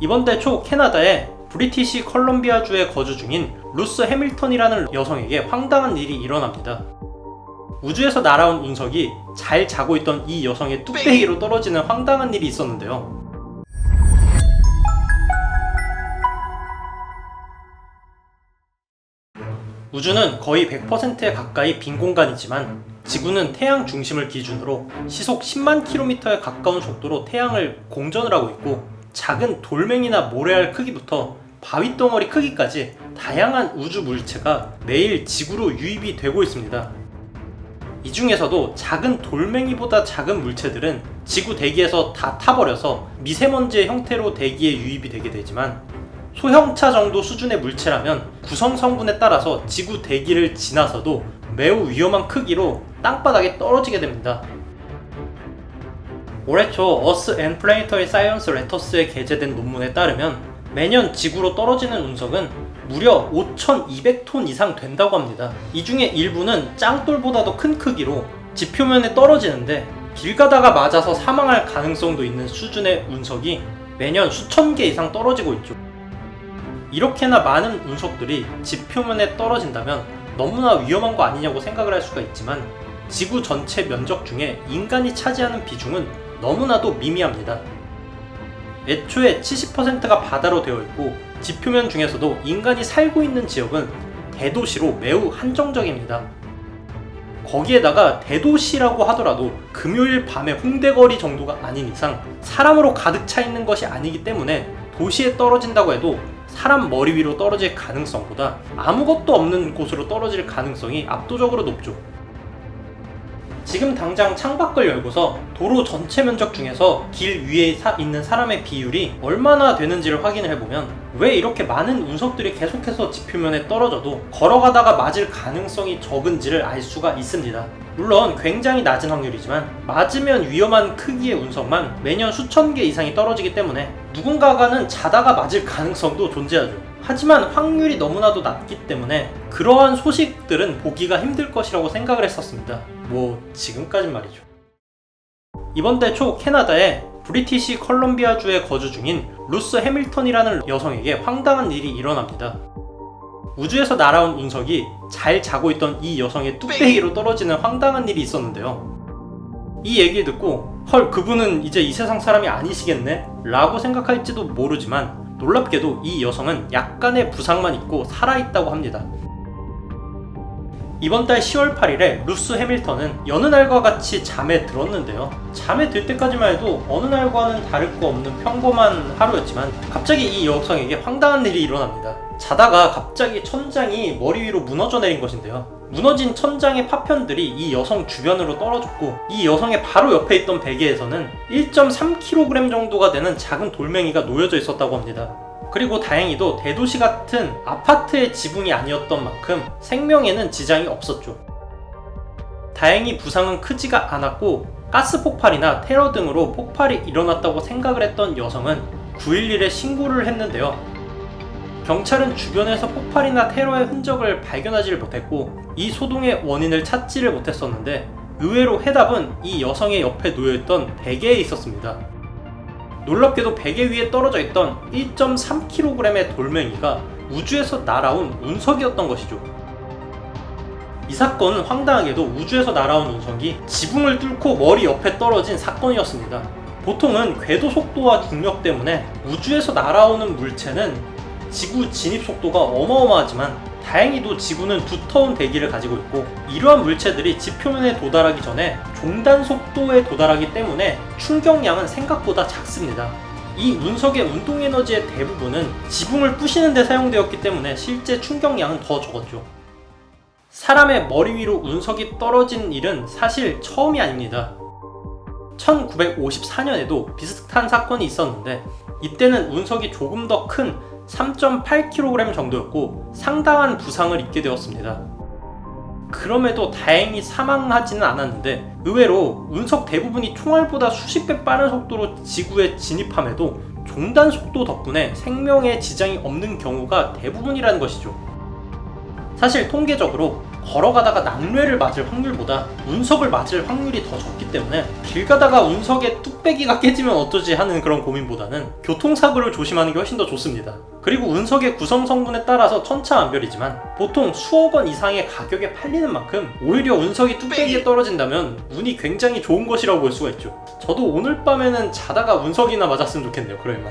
이번 달 초 캐나다의 브리티시 컬럼비아주에 거주 중인 루스 해밀턴이라는 여성에게 황당한 일이 일어납니다. 우주에서 날아온 운석이 잘 자고 있던 이 여성의 뚝배기로 떨어지는 황당한 일이 있었는데요. 우주는 거의 100%에 가까이 빈 공간이지만 지구는 태양 중심을 기준으로 시속 10만 km에 가까운 속도로 태양을 공전을 하고 있고, 작은 돌멩이나 모래알 크기부터 바위덩어리 크기까지 다양한 우주 물체가 매일 지구로 유입이 되고 있습니다. 이 중에서도 작은 돌멩이보다 작은 물체들은 지구 대기에서 다 타버려서 미세먼지의 형태로 대기에 유입이 되게 되지만, 소형차 정도 수준의 물체라면 구성 성분에 따라서 지구 대기를 지나서도 매우 위험한 크기로 땅바닥에 떨어지게 됩니다. 올해 초 어스 앤 플래니터리 사이언스 레터스에 게재된 논문에 따르면 매년 지구로 떨어지는 운석은 무려 5,200톤 이상 된다고 합니다. 이 중에 일부는 짱돌보다도 큰 크기로 지표면에 떨어지는데 길 가다가 맞아서 사망할 가능성도 있는 수준의 운석이 매년 수천 개 이상 떨어지고 있죠. 이렇게나 많은 운석들이 지표면에 떨어진다면 너무나 위험한 거 아니냐고 생각을 할 수가 있지만, 지구 전체 면적 중에 인간이 차지하는 비중은 너무나도 미미합니다. 애초에 70%가 바다로 되어 있고, 지표면 중에서도 인간이 살고 있는 지역은 대도시로 매우 한정적입니다. 거기에다가 대도시라고 하더라도 금요일 밤의 홍대거리 정도가 아닌 이상 사람으로 가득 차 있는 것이 아니기 때문에 도시에 떨어진다고 해도 사람 머리 위로 떨어질 가능성보다 아무것도 없는 곳으로 떨어질 가능성이 압도적으로 높죠. 지금 당장 창밖을 열고서 도로 전체 면적 중에서 길 위에 있는 사람의 비율이 얼마나 되는지를 확인을 해보면 왜 이렇게 많은 운석들이 계속해서 지표면에 떨어져도 걸어가다가 맞을 가능성이 적은지를 알 수가 있습니다. 물론 굉장히 낮은 확률이지만 맞으면 위험한 크기의 운석만 매년 수천 개 이상이 떨어지기 때문에 누군가가는 자다가 맞을 가능성도 존재하죠. 하지만 확률이 너무나도 낮기 때문에 그러한 소식들은 보기가 힘들 것이라고 생각을 했었습니다. 지금까진 말이죠. 이번 달 초 캐나다의 브리티시 컬럼비아주에 거주 중인 루스 해밀턴이라는 여성에게 황당한 일이 일어납니다. 우주에서 날아온 운석이 잘 자고 있던 이 여성의 뚝배기로 떨어지는 황당한 일이 있었는데요. 이 얘기를 듣고 그분은 이제 이 세상 사람이 아니시겠네? 라고 생각할지도 모르지만, 놀랍게도 이 여성은 약간의 부상만 입고 살아있다고 합니다. 이번 달 10월 8일에 루스 해밀턴은 여느 날과 같이 잠에 들었는데요. 잠에 들 때까지만 해도 어느 날과는 다를 거 없는 평범한 하루였지만 갑자기 이 여성에게 황당한 일이 일어납니다. 자다가 갑자기 천장이 머리 위로 무너져 내린 것인데요. 무너진 천장의 파편들이 이 여성 주변으로 떨어졌고, 이 여성의 바로 옆에 있던 베개에서는 1.3kg 정도가 되는 작은 돌멩이가 놓여져 있었다고 합니다. 그리고 다행히도 대도시 같은 아파트의 지붕이 아니었던 만큼 생명에는 지장이 없었죠. 다행히 부상은 크지가 않았고, 가스 폭발이나 테러 등으로 폭발이 일어났다고 생각을 했던 여성은 911에 신고를 했는데요. 경찰은 주변에서 폭발이나 테러의 흔적을 발견하지를 못했고 이 소동의 원인을 찾지를 못했었는데, 의외로 해답은 이 여성의 옆에 놓여있던 베개에 있었습니다. 놀랍게도 베개 위에 떨어져 있던 1.3kg의 돌멩이가 우주에서 날아온 운석이었던 것이죠. 이 사건은 황당하게도 우주에서 날아온 운석이 지붕을 뚫고 머리 옆에 떨어진 사건이었습니다. 보통은 궤도 속도와 중력 때문에 우주에서 날아오는 물체는 지구 진입 속도가 어마어마하지만, 다행히도 지구는 두터운 대기를 가지고 있고 이러한 물체들이 지표면에 도달하기 전에 종단 속도에 도달하기 때문에 충격량은 생각보다 작습니다. 이 운석의 운동 에너지의 대부분은 지붕을 부시는 데 사용되었기 때문에 실제 충격량은 더 적었죠. 사람의 머리 위로 운석이 떨어진 일은 사실 처음이 아닙니다. 1954년에도 비슷한 사건이 있었는데, 이때는 운석이 조금 더 큰 3.8kg 정도였고 상당한 부상을 입게 되었습니다. 그럼에도 다행히 사망하지는 않았는데, 의외로 운석 대부분이 총알보다 수십 배 빠른 속도로 지구에 진입함에도 종단 속도 덕분에 생명에 지장이 없는 경우가 대부분이라는 것이죠. 사실 통계적으로 걸어가다가 낙뢰를 맞을 확률보다 운석을 맞을 확률이 더 적기 때문에 길 가다가 운석에 뚝배기가 깨지면 어쩌지 하는 그런 고민보다는 교통사고를 조심하는 게 훨씬 더 좋습니다. 그리고 운석의 구성 성분에 따라서 천차만별이지만 보통 수억 원 이상의 가격에 팔리는 만큼 오히려 운석이 뚝배기에 떨어진다면 운이 굉장히 좋은 것이라고 볼 수가 있죠. 저도 오늘 밤에는 자다가 운석이나 맞았으면 좋겠네요. 그러면